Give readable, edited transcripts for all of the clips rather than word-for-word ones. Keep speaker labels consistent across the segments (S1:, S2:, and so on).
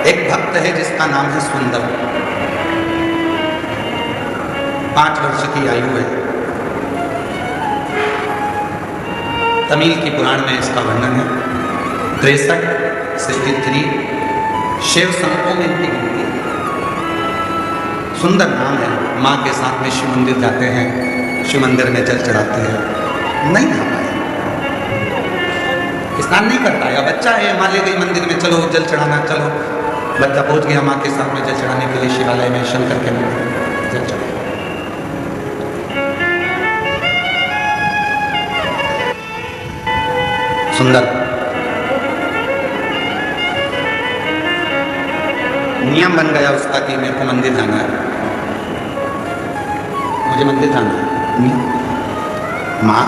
S1: एक भक्त है जिसका नाम है सुंदर, 5 वर्ष की आयु है। तमिल की पुराण में इसका वर्णन है। 63 शिव संतों में इनकी गिनती है। सुंदर नाम है। माँ के साथ में शिव मंदिर जाते हैं, शिव मंदिर में जल चढ़ाते हैं। नहीं नहा पाए, स्नान नहीं कर पाया। बच्चा है, माँ ले गई मंदिर में, चलो जल चढ़ाना, चलो। बच्चा पहुंच गया माँ के साथ में जल चढ़ाने के लिए शिवालय में, शंकर के मंदिर में जल चढ़ा। सुंदर नियम बन गया उसका कि मेरे को मंदिर जाना है, मुझे मंदिर जाना है। माँ,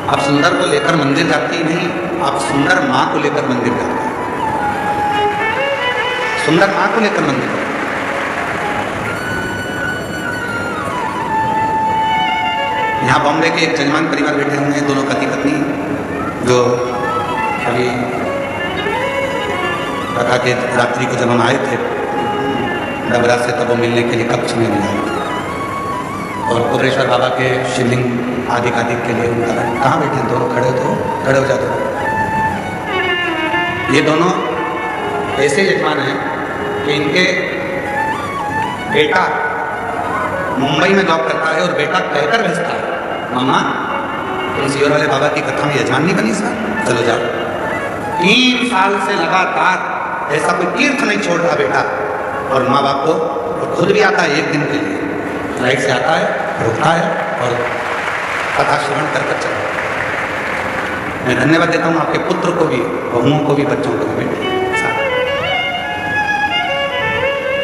S1: आप सुंदर को लेकर मंदिर जाती नहीं, आप सुंदर माँ को लेकर मंदिर जाते हैं। सुंदर माँ को लेकर मंदिर जाते। यहाँ बॉम्बे के एक जजमान परिवार बैठे हुए हैं, दोनों पति पत्नी, जो अभी कथा के रात्रि को जब हम आए थे डबरा से, तब वो मिलने के लिए कक्ष में भी आए थे। और कुबरेश्वर बाबा के शिवलिंग आदि के लिए उनका कहाँ बैठे हैं? दोनों खड़े हो जाते। ये दोनों ऐसे यजमान हैं कि इनके बेटा मुंबई में जॉब करता है और बेटा कहकर भेजता है, मम्मा तुम सियोर वाले बाबा की कथा में यजमान नहीं बनी सर, चलो जाओ। 3 साल से लगातार ऐसा कोई तीर्थ नहीं छोड़ रहा बेटा। और माँ बाप को, और खुद भी आता है 1 दिन के लिए, फ्लाइट से आता है, रुकता है और कथा श्रवण कर चलता है। मैं धन्यवाद देता हूँ आपके पुत्र को भी, बहुओं को भी, बच्चों को भी।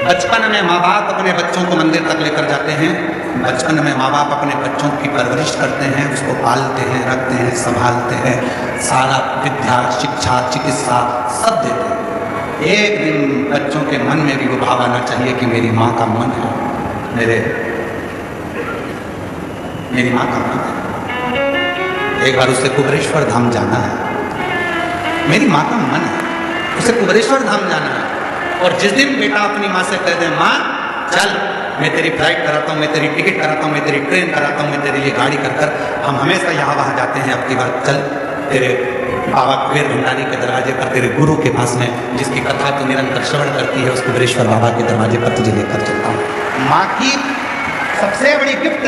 S1: बचपन में माँ बाप अपने बच्चों को मंदिर तक लेकर जाते हैं। बचपन में माँ बाप अपने बच्चों की परवरिश करते हैं, उसको पालते हैं, रखते हैं, संभालते हैं, सारा विद्या, शिक्षा, चिकित्सा सब देते हैं। एक दिन बच्चों के मन में भी वो भाव आना चाहिए कि मेरी माँ का मन है, मेरी माँ का मन है। एक बार उसे कुबरेश्वर धाम जाना है, मेरी माँ का मन है, उसे कुबरेश्वर धाम जाना है। और जिस दिन बेटा अपनी माँ से कह दे, माँ चल मैं तेरी फ्लाइट कराता हूँ, मैं तेरी टिकट कराता हूँ, मैं तेरी ट्रेन कराता हूँ, मैं तेरे लिए गाड़ी कर हम हमेशा यहाँ वहाँ जाते हैं, अब की बार चल तेरे बाबा कुबेर भंडारी के दरवाजे पर, तेरे गुरु के पास में, जिसकी कथा तो निरंतर श्रवण करती है, उस कुबरेश्वर बाबा के दरवाजे पर तुझे लेकर चलता हूँ। माँ की सबसे बड़ी गिफ्ट,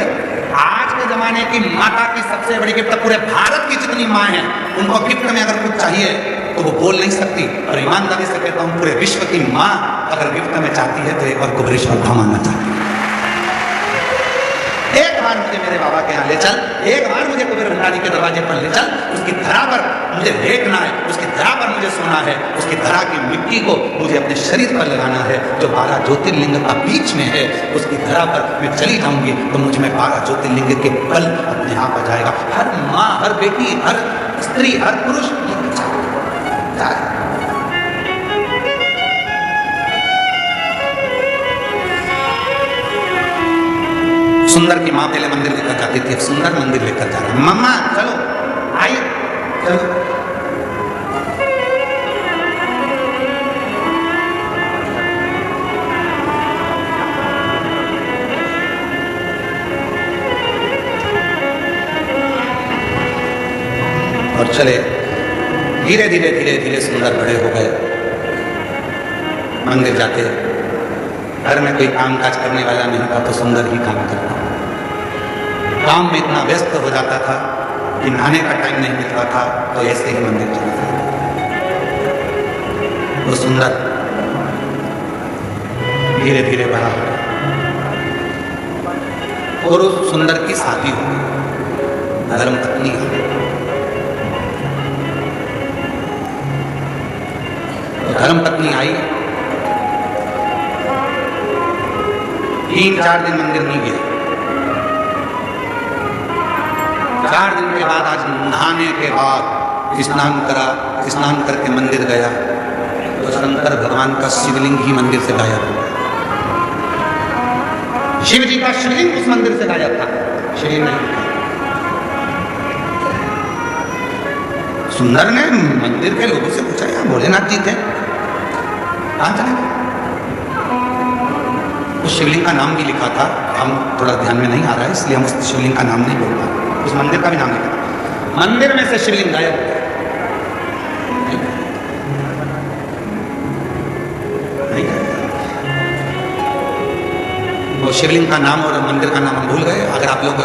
S1: आज के जमाने की माता की सबसे बड़ी गिफ्ट, पूरे भारत की जितनी माँ हैं उनको गिफ्ट में अगर कुछ चाहिए तो वो बोल नहीं सकती। और ईमानदारी से कहता हूँ, पूरे विश्व की माँ अगर गिफ्ट में चाहती है तो एक बार कुबरेश्वर धाम आना चाहती है। एक बार मुझे मेरे बाबा के यहाँ ले चल, एक बार मुझे कुबेर भंडारी के दरवाजे पर ले चल, उसकी धरा पर मुझे लेटना है, उसकी धरा पर मुझे सोना है, उसकी धरा की मिट्टी को मुझे अपने शरीर पर लगाना है, जो 12 ज्योतिर्लिंग का बीच में है, उसकी धरा पर मैं चली जाऊंगी तो मुझ में 12 ज्योतिर्लिंग के बल अपने आप आ जाएगा। हर माँ, हर बेटी, हर स्त्री, हर पुरुष सुंदर की माँ पहले मंदिर लेकर जाती थी, अब सुंदर मंदिर लेकर जा रहा है। मम्मा चलो, आइए चलो। और चले, धीरे धीरे सुंदर बड़े हो गए। मंदिर जाते, घर में कोई काम काज करने वाला नहीं था तो सुंदर ही काम करता। काम में इतना व्यस्त हो जाता था कि नहाने का टाइम नहीं मिलता था, तो ऐसे ही मंदिर चला जाता। वो सुंदर धीरे धीरे बड़ा हो गया और उस सुंदर की शादी हो गई, धर्म पत्नी हो गई। धर्म पत्नी आई, 3-4 दिन मंदिर नहीं गया। 4 दिन के बाद, आज नहाने के बाद स्नान करा, स्नान करके मंदिर गया तो शंकर भगवान का शिवलिंग ही मंदिर से गायब हो गया। शिव जी का शिवलिंग उस मंदिर से गायब था, शिवलिंग नहीं। सुंदर ने मंदिर के लोगों से पूछा, यहाँ भोलेनाथ जी थे? कहाँ चले गए? उस शिवलिंग का नाम भी लिखा था, हम थोड़ा ध्यान में नहीं आ रहा है इसलिए हम उस शिवलिंग का नाम नहीं बोल पा रहे। उस मंदिर का भी नाम लिखा था, मंदिर में से शिवलिंग गायब हो गया। वो शिवलिंग का नाम और मंदिर का नाम हम भूल गए। अगर आप लोग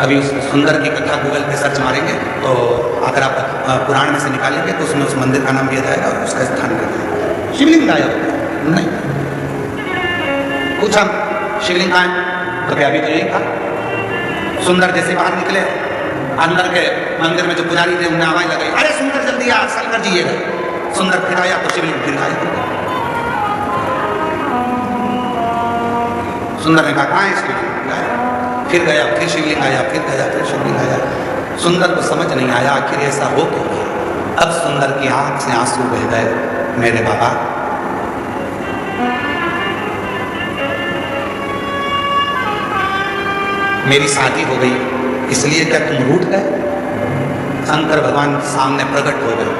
S1: अभी उस सुंदर की कथा गूगल पे सर्च मारेंगे तो अगर आप पुराण में से निकालेंगे तो उसमें उस मंदिर का नाम दिया जाएगा और उसका स्थान दिया जाएगा। शिवलिंग गायब नहीं। पूछा शिवलिंग कहाँ है तो क्या अभी तो यही था। सुंदर जैसे बाहर निकले, अंदर के मंदिर में जो पुजारी थे उन्हें आवाज लगाई, अरे सुंदर जल्दी आ, शंकर जी ये गए। सुंदर फिर आया तो शिवलिंग फिर गायब हो गया। सुंदर ने कहा कहाँ है शिवलिंग? गायब। फिर गया, फिर शिवलिंग आया, फिर गया, फिर शिवलिंग आया। सुंदर को समझ नहीं आया आखिर ऐसा हो क्यों गया। अब सुंदर की आंख से आंसू बह गए। मेरे बाबा, मेरी शादी हो गई इसलिए क्या तुम रूठ गए? शंकर भगवान सामने प्रकट हो गए।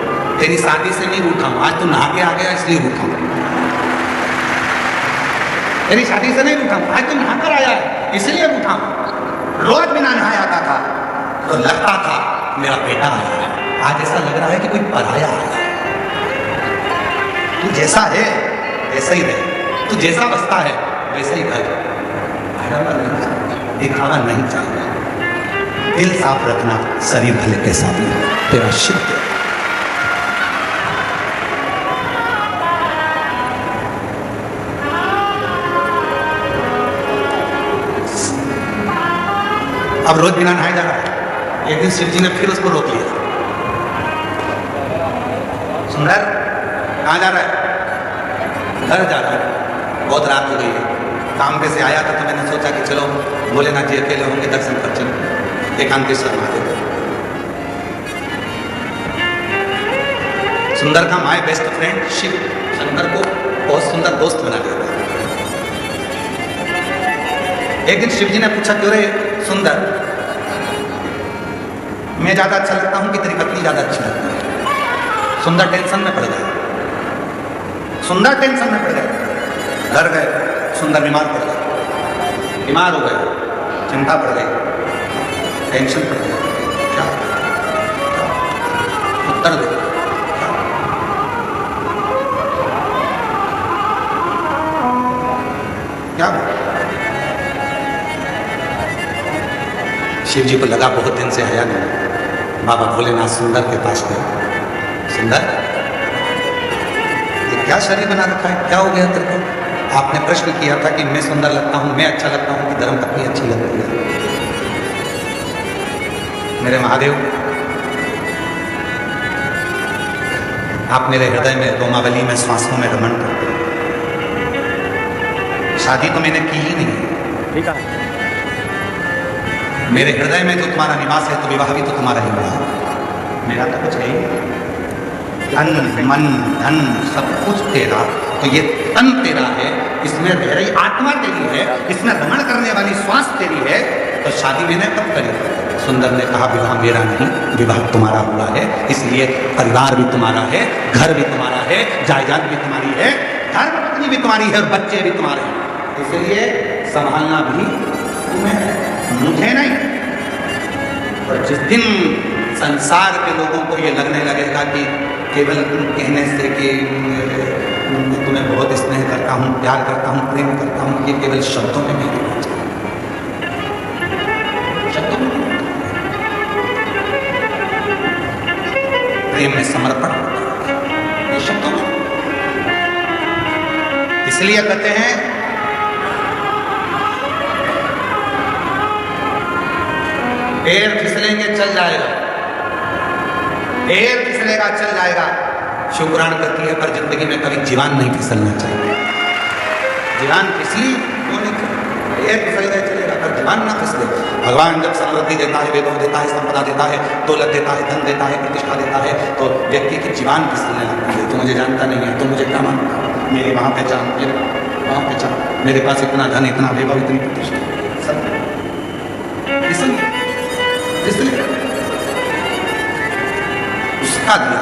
S1: तेरी शादी से नहीं रूठा हूं, आज तू नहा के आ गया इसलिए रूठा हूं। तेरी शादी से नहीं रूठा हूं, आज तू नहाकर आया है इसलिए रूठा हूं। रोज बिना नहाया आता था तो लगता था मेरा बेटा आया है, आज ऐसा लग रहा है कि कोई पराया आया है। तू जैसा है वैसा ही रहे, तू जैसा बसता है वैसा ही रहे। दिखावा नहीं चाहिए, दिल साफ रखना, शरीर भले कैसा भी हो। तेरा शिव अब रोज बिना नहाया जा रहा है। एक दिन शिव जी ने फिर उसको रोक लिया। सुंदर कहाँ जा रहा है? घर जा रहा है, बहुत रात हो गई है। काम पे से आया था तो मैंने सोचा कि चलो भोलेनाथ जी अकेले होंगे, दर्शन कर चलो एकांतेश्वर महादेव। सुंदर का my best friend Shiv Shankar को बहुत सुंदर दोस्त बना लिया। एक दिन शिव जी ने पूछा, क्यों रे सुंदर, मैं ज्यादा अच्छा लगता हूं कि तेरी पत्नी ज्यादा अच्छी लगती है? सुंदर टेंशन में पड़ गया। सुंदर टेंशन में पड़ गए। घर गए, सुंदर बीमार पड़ गए, बीमार हो गए, चिंता पड़ गई, टेंशन पड़ गई। क्या उत्तर दो? क्या शिव जी को लगा बहुत दिन से आया नहीं। बाबा भोलेनाथ सुंदर के पास गए। सुंदर, ये क्या शरीर बना रखा है, क्या हो गया तेरे को? आपने प्रश्न किया था कि मैं सुंदर लगता हूं, मैं अच्छा लगता हूं कि धर्म पत्नी अच्छी लगती है? मेरे महादेव, आप मेरे हृदय में, रोमावली में, श्वासों में रमण करते हैं। शादी तो मैंने की ही नहीं, ठीक है। मेरे हृदय में जो तुम्हारा निवास है तो विवाह भी तो तुम्हारा ही हुआ है। मेरा तो कुछ है ही। तन मन धन सब कुछ तेरा, तो ये तन तेरा है, इसमें रह रही आत्मा तेरी है, इसमें रमण करने वाली श्वास तेरी है, तो शादी मैंने कब करी? सुंदर ने कहा, विवाह मेरा नहीं, विवाह तुम्हारा हुआ है, इसलिए परिवार भी तुम्हारा है, घर भी तुम्हारा है, जायदाद भी तुम्हारी है, धर्म पत्नी भी तुम्हारी है और बच्चे भी तुम्हारे हैं, इसलिए संभालना भी तुम्हें है, मुझे नहीं। और जिस दिन संसार के लोगों को ये लगने लगेगा कि केवल कहने से कि तुम्हें बहुत स्नेह करता हूँ, प्यार करता हूँ, प्रेम करता हूँ, ये केवल शब्दों में नहीं होना चाहिए। शब्दों में प्रेम में समर्पण, ये शब्दों में। इसलिए कहते हैं पैर फिसलेंगे चल जाएगा, पैर फिसलेगा चल जाएगा, शुक्रान करती है, पर जिंदगी में कभी जीवान नहीं फिसलना चाहिए। जीवान फिसली तो नहीं, पैर फिसल गए चलेगा, पर जीवान ना फिसले। भगवान जब समृद्धि देता है, वैभव देता है, संपदा देता है, दौलत देता है, धन देता है, प्रतिष्ठा देता है, तो व्यक्ति की जीवान फिसलने लगती है। तो मुझे जानता नहीं है, तो मुझे क्या मानता, मेरी वहाँ पहचान, मेरे वहाँ पहचान, मेरे पास इतना धन, इतना वैभव, इतनी प्रतिष्ठा, सब इसलिए उसका दिया